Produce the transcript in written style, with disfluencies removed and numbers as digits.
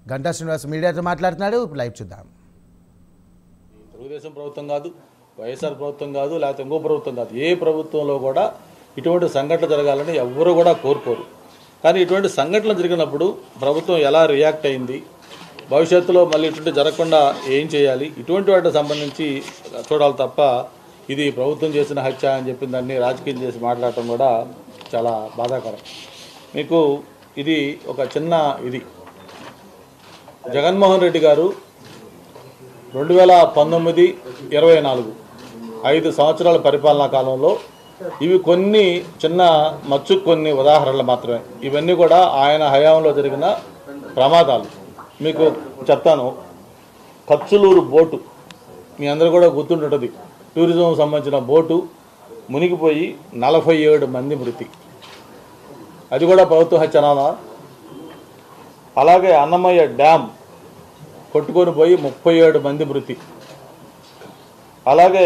గంటా శ్రీనివాస్ మీడియాతో మాట్లాడుతున్నాడు. లైవ్ చూద్దాం. తెలుగుదేశం ప్రభుత్వం కాదు, వైఎస్ఆర్ ప్రభుత్వం కాదు, లేకపోతే ఇంకో ప్రభుత్వం కాదు, ఏ ప్రభుత్వంలో కూడా ఇటువంటి సంఘటనలు జరగాలని ఎవ్వరూ కూడా కోరుకోరు. కానీ ఇటువంటి సంఘటనలు జరిగినప్పుడు ప్రభుత్వం ఎలా రియాక్ట్ అయింది, భవిష్యత్తులో మళ్ళీ ఇటువంటి జరగకుండా ఏం చేయాలి, ఇటువంటి వాటికి సంబంధించి చూడాలి తప్ప ఇది ప్రభుత్వం చేసిన హత్య అని చెప్పిన దాన్ని రాజకీయం చేసి మాట్లాడటం కూడా చాలా బాధాకరం. మీకు ఇది ఒక చిన్న జగన్మోహన్ రెడ్డి గారు 2019-24 5 సంవత్సరాల పరిపాలనా కాలంలో ఇవి కొన్ని కొన్ని ఉదాహరణలు మాత్రమే. ఇవన్నీ కూడా ఆయన హయాంలో జరిగిన ప్రమాదాలు. మీకు చెప్తాను. కచ్చులూరు బోటు మీ అందరూ కూడా గుర్తుంటుంది. టూరిజం సంబంధించిన బోటు మునిగిపోయి 47 మంది మృతి. అది కూడా ప్రభుత్వ హత్యనా? అలాగే అన్నమయ్య డ్యామ్ కొట్టుకొని పోయి 37 మంది మృతి. అలాగే